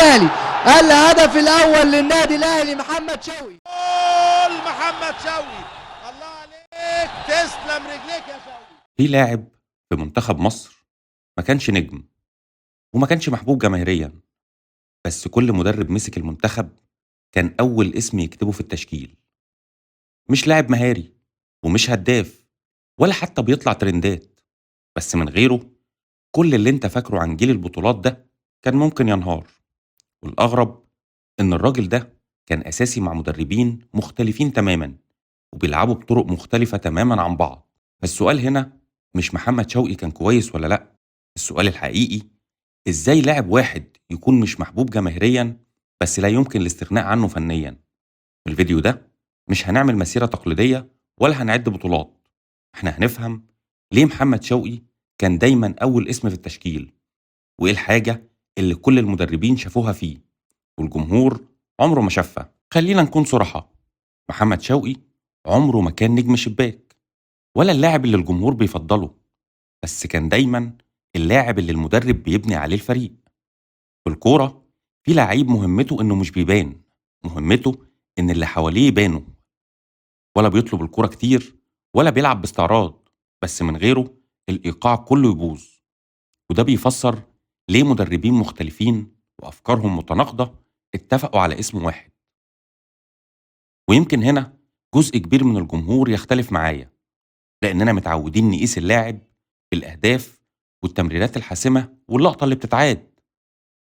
الاهلي. الهدف الاول للنادي الاهلي محمد شوقي. جول محمد شوقي، الله عليك، تسلم رجليك يا شوقي. في لاعب في منتخب مصر ما كانش نجم وما كانش محبوب جماهيريا، بس كل مدرب مسك المنتخب كان أول اسم يكتبه في التشكيل. مش لاعب مهاري ومش هداف ولا حتى بيطلع ترندات، بس من غيره كل اللي انت فاكره عن جيل البطولات ده كان ممكن ينهار. والأغرب إن الراجل ده كان أساسي مع مدربين مختلفين تماما وبيلعبوا بطرق مختلفة تماما عن بعض. فالسؤال هنا مش محمد شوقي كان كويس ولا لأ، السؤال الحقيقي إزاي لاعب واحد يكون مش محبوب جماهيريا بس لا يمكن الاستغناء عنه فنيا. في الفيديو ده مش هنعمل مسيرة تقليدية ولا هنعد بطولات، احنا هنفهم ليه محمد شوقي كان دايما أول اسم في التشكيل، وإيه الحاجة اللي كل المدربين شافوها فيه والجمهور عمره ما شافها. خلينا نكون صراحة، محمد شوقي عمره ما كان نجم شباك ولا اللاعب اللي الجمهور بيفضله، بس كان دايما اللاعب اللي المدرب بيبني عليه الفريق. في الكورة في لعيب مهمته إنه مش بيبان، مهمته إن اللي حواليه يبانوا. ولا بيطلب الكورة كتير ولا بيلعب باستعراض، بس من غيره الإيقاع كله يبوظ. وده بيفسر ليه مدربين مختلفين وأفكارهم متناقضة اتفقوا على اسم واحد. ويمكن هنا جزء كبير من الجمهور يختلف معايا، لأننا متعودين نقيس اللاعب بالأهداف والتمريرات الحاسمة واللقطة اللي بتتعاد.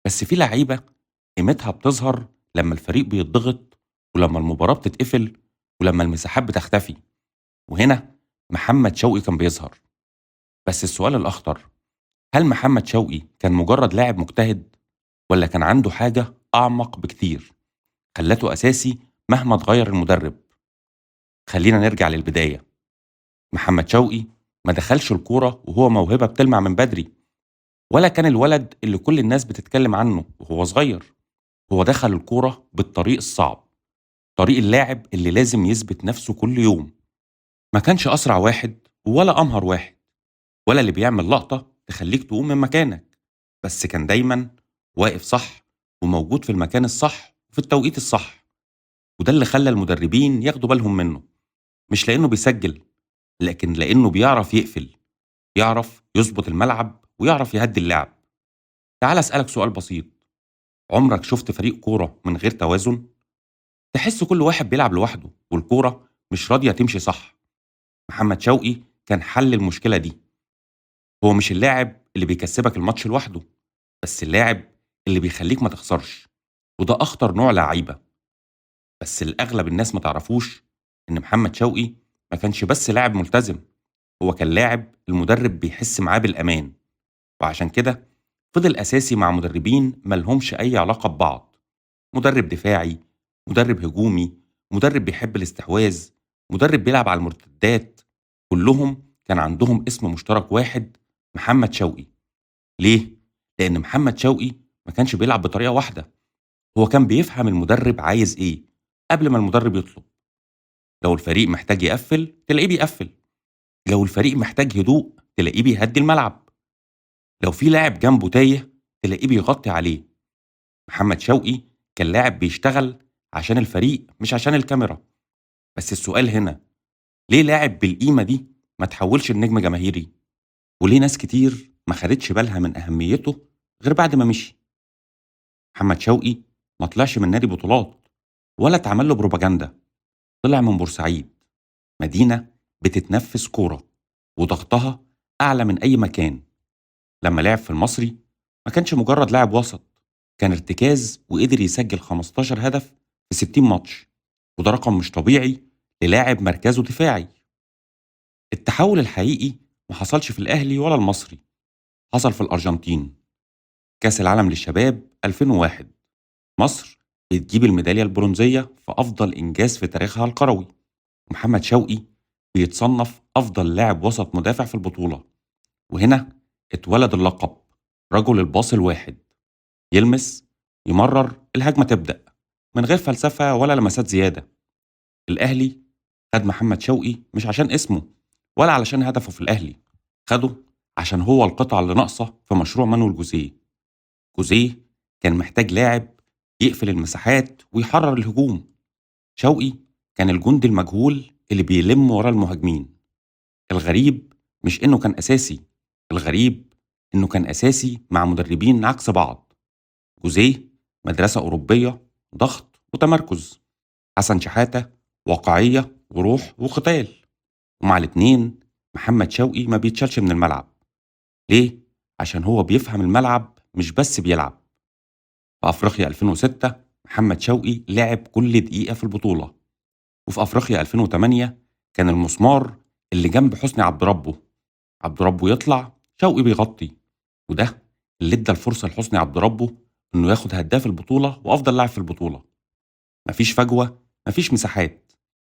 بس في لعيبة قيمتها بتظهر لما الفريق بيتضغط ولما المباراة بتتقفل ولما المساحات بتختفي، وهنا محمد شوقي كان بيظهر. بس السؤال الأخطر، هل محمد شوقي كان مجرد لاعب مجتهد ولا كان عنده حاجة أعمق بكتير خلته أساسي مهما اتغير المدرب؟ خلينا نرجع للبداية. محمد شوقي ما دخلش الكورة وهو موهبة بتلمع من بدري، ولا كان الولد اللي كل الناس بتتكلم عنه وهو صغير. هو دخل الكورة بالطريق الصعب، طريق اللاعب اللي لازم يثبت نفسه كل يوم. ما كانش أسرع واحد ولا أمهر واحد ولا اللي بيعمل لقطة تخليك تقوم من مكانك، بس كان دايما واقف صح وموجود في المكان الصح وفي التوقيت الصح. وده اللي خلى المدربين ياخدوا بالهم منه، مش لأنه بيسجل لكن لأنه بيعرف يقفل، يعرف يظبط الملعب ويعرف يهدي اللعب. تعال أسألك سؤال بسيط، عمرك شفت فريق كورة من غير توازن؟ تحس كل واحد بيلعب لوحده والكورة مش راضية تمشي صح. محمد شوقي كان حل المشكلة دي. هو مش اللاعب اللي بيكسبك الماتش لوحده، بس اللاعب اللي بيخليك ما تخسرش، وده أخطر نوع لعيبة. بس الأغلب الناس ما تعرفوش إن محمد شوقي ما كانش بس لاعب ملتزم، هو كان لاعب المدرب بيحس معاه بالأمان. وعشان كده فضل أساسي مع مدربين ملهمش أي علاقة ببعض، مدرب دفاعي، مدرب هجومي، مدرب بيحب الاستحواذ، مدرب بيلعب على المرتدات. كلهم كان عندهم اسم مشترك واحد، محمد شوقي. ليه؟ لأن محمد شوقي ما كانش بيلعب بطريقة واحدة، هو كان بيفهم المدرب عايز إيه قبل ما المدرب يطلب. لو الفريق محتاج يقفل تلاقيه بيقفل، لو الفريق محتاج هدوء تلاقيه بيهدي الملعب، لو في لاعب جنبه تايه تلاقيه بيغطي عليه. محمد شوقي كان لاعب بيشتغل عشان الفريق مش عشان الكاميرا. بس السؤال هنا، ليه لاعب بالقيمة دي ما تحولش لنجم جماهيري؟ وليه ناس كتير ما خدتش بالها من أهميته غير بعد ما مشي؟ محمد شوقي ما طلعش من نادي بطولات ولا اتعمل له بروباجندا، طلع من بورسعيد، مدينة بتتنفس كورة وضغطها أعلى من أي مكان. لما لعب في المصري ما كانش مجرد لاعب وسط، كان ارتكاز وقدر يسجل 15 هدف في 60 ماتش، وده رقم مش طبيعي للاعب مركزه دفاعي. التحول الحقيقي ما حصلش في الأهلي ولا المصري، حصل في الأرجنتين. كأس العالم للشباب 2001، مصر بتجيب الميدالية البرونزية في أفضل إنجاز في تاريخها الكروي، ومحمد شوقي بيتصنف أفضل لاعب وسط مدافع في البطولة. وهنا اتولد اللقب رجل الباص الواحد، يلمس، يمرر، الهجمة تبدأ من غير فلسفة ولا لمسات زيادة. الأهلي خد محمد شوقي مش عشان اسمه ولا علشان هدفه في الأهلي، خده عشان هو القطعة اللي ناقصة في مشروع مانويل جوزيه. جوزيه كان محتاج لاعب يقفل المساحات ويحرر الهجوم. شوقي كان الجندي المجهول اللي بيلم ورا المهاجمين. الغريب مش إنه كان أساسي، الغريب إنه كان أساسي مع مدربين عكس بعض. جوزيه مدرسة أوروبية، ضغط وتمركز. حسن شحاتة واقعية وروح وقتال. ومع الاتنين محمد شوقي ما بيتشالش من الملعب. ليه؟ عشان هو بيفهم الملعب مش بس بيلعب. في أفريقيا 2006 محمد شوقي لعب كل دقيقة في البطولة. وفي أفريقيا 2008 كان المسمار اللي جنب حسني عبد ربه. عبد ربه يطلع، شوقي بيغطي. وده اللي ادى الفرصة لحسني عبد ربه إنه ياخد هداف البطولة وأفضل لاعب في البطولة. مفيش فجوة، مفيش مساحات.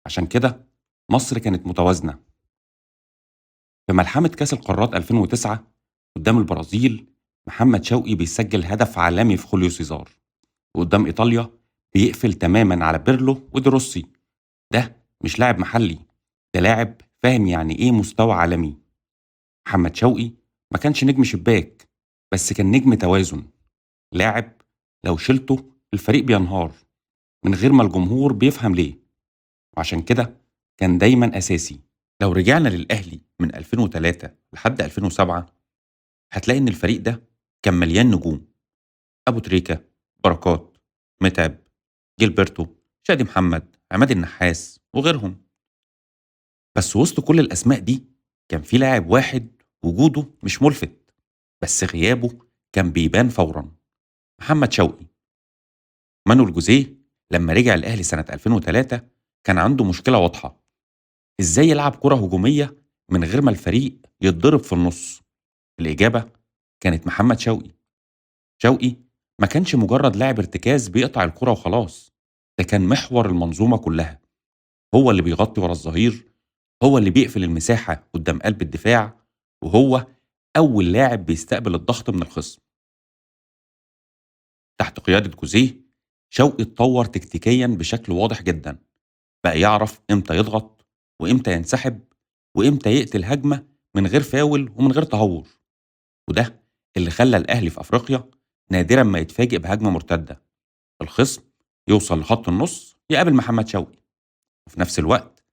عشان كده مصر كانت متوازنة. في ملحمة كأس القارات 2009 قدام البرازيل محمد شوقي بيسجل هدف عالمي في خوليو سيزار. وقدام إيطاليا بيقفل تماما على بيرلو ودروسي. ده مش لاعب محلي، ده لاعب فاهم يعني إيه مستوى عالمي. محمد شوقي ما كانش نجم شباك، بس كان نجم توازن. لاعب لو شلته الفريق بينهار من غير ما الجمهور بيفهم ليه. وعشان كده كان دايما أساسي. لو رجعنا للأهلي من 2003 لحد 2007 هتلاقي إن الفريق ده كان مليان نجوم. أبو تريكة، بركات، متعب، جيلبرتو، شادي محمد، عماد النحاس وغيرهم. بس وسط كل الأسماء دي كان في لاعب واحد وجوده مش ملفت، بس غيابه كان بيبان فورا. محمد شوقي. مانويل جوزيه لما رجع الأهلي سنة 2003 كان عنده مشكلة واضحة. إزاي يلعب كرة هجومية من غير ما الفريق يتضرب في النص؟ الإجابة كانت محمد شوقي. شوقي ما كانش مجرد لاعب ارتكاز بيقطع الكرة وخلاص، ده كان محور المنظومة كلها. هو اللي بيغطي ورا الظهير، هو اللي بيقفل المساحة قدام قلب الدفاع، وهو أول لاعب بيستقبل الضغط من الخصم. تحت قيادة جوزيه شوقي اتطور تكتيكيا بشكل واضح جدا. بقى يعرف امتى يضغط وامتى ينسحب وامتى يقتل هجمة من غير فاول ومن غير تهور. وده اللي خلى الأهلي في أفريقيا نادرا ما يتفاجئ بهجمة مرتدة. الخصم يوصل لخط النص يقابل محمد شوقي. وفي نفس الوقت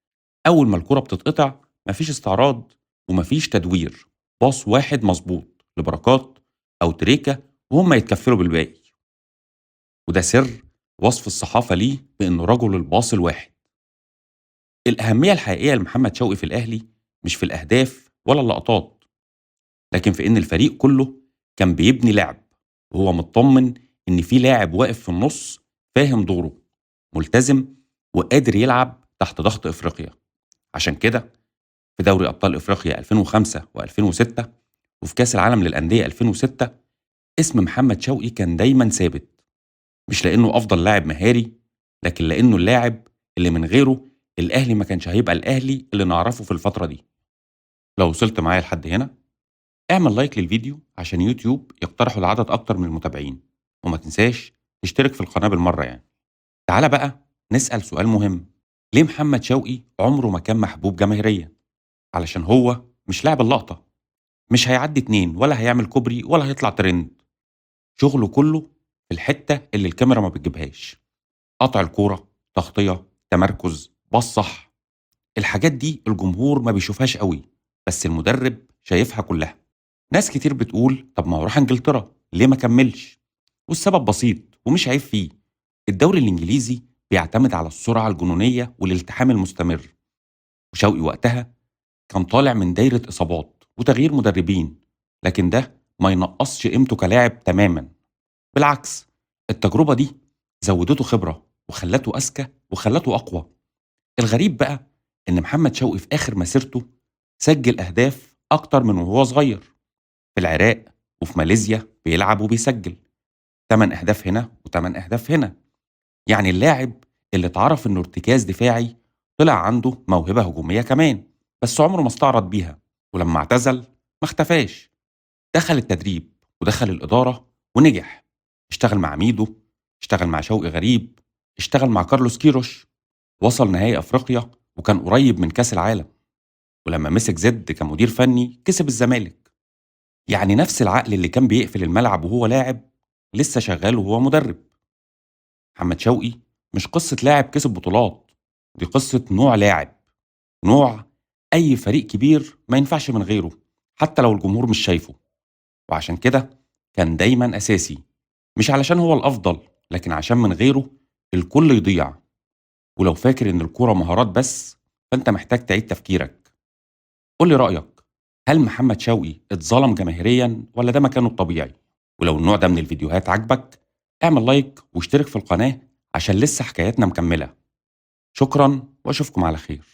أول ما الكرة بتتقطع مفيش استعراض ومفيش تدوير، باص واحد مظبوط لبركات أو تريكة وهم يتكفلوا بالباقي. وده سر وصف الصحافة ليه بأنه رجل الباص الواحد. الأهمية الحقيقية لمحمد شوقي في الأهلي مش في الأهداف ولا اللقطات، لكن في إن الفريق كله كان بيبني لعب وهو مطمن إن في لاعب واقف في النص فاهم دوره، ملتزم وقادر يلعب تحت ضغط إفريقيا. عشان كده في دوري أبطال إفريقيا 2005 و2006 وفي كأس العالم للأندية 2006 اسم محمد شوقي كان دايما ثابت. مش لأنه أفضل لاعب مهاري، لكن لأنه اللاعب اللي من غيره الأهلي ما كانش هيبقى الأهلي اللي نعرفه في الفترة دي. لو وصلت معايا لحد هنا اعمل لايك للفيديو عشان يوتيوب يقترحوا العدد أكتر من المتابعين، وما تنساش تشترك في القناة بالمرة يعني. تعال بقى نسأل سؤال مهم. ليه محمد شوقي عمره ما كان محبوب جماهيريا؟ علشان هو مش لاعب اللقطة، مش هيعدي اتنين ولا هيعمل كوبري ولا هيطلع ترند. شغله كله في الحتة اللي الكاميرا ما بتجيبهاش. قطع الكورة، تغطية، تمركز، باص صح. الحاجات دي الجمهور ما بيشوفهاش قوي، بس المدرب شايفها كلها. ناس كتير بتقول طب ما هو راح انجلترا ليه ما كملش؟ والسبب بسيط ومش عيب فيه. الدوري الانجليزي بيعتمد على السرعة الجنونية والالتحام المستمر، وشوقي وقتها كان طالع من دايرة إصابات وتغيير مدربين، لكن ده ما ينقصش قيمته كلاعب تماما. بالعكس، التجربة دي زودته خبرة وخلته أذكى وخلته أقوى. الغريب بقى إن محمد شوقي في آخر مسيرته سجل أهداف أكتر من وهو صغير. في العراق وفي ماليزيا بيلعب وبيسجل 8 أهداف هنا و8 أهداف هنا. يعني اللاعب اللي اتعرف إنه ارتكاز دفاعي طلع عنده موهبة هجومية كمان، بس عمره ما استعرض بيها. ولما اعتزل ما اختفاش، دخل التدريب ودخل الإدارة ونجح. اشتغل مع ميدو، اشتغل مع شوقي غريب، اشتغل مع كارلوس كيروش، وصل نهائي أفريقيا وكان قريب من كأس العالم. ولما مسك زد كمدير فني كسب الزمالك. يعني نفس العقل اللي كان بيقفل الملعب وهو لاعب لسه شغال وهو مدرب. محمد شوقي مش قصة لاعب كسب بطولات، دي قصة نوع لاعب، نوع أي فريق كبير ما ينفعش من غيره حتى لو الجمهور مش شايفه. وعشان كده كان دايما أساسي، مش علشان هو الأفضل لكن عشان من غيره الكل يضيع. ولو فاكر إن الكورة مهارات بس، فأنت محتاج تعيد تفكيرك. قولي رأيك، هل محمد شوقي اتظلم جماهيريا ولا ده مكانه الطبيعي؟ ولو النوع ده من الفيديوهات عجبك، اعمل لايك واشترك في القناة عشان لسه حكاياتنا مكملة. شكرا واشوفكم على خير.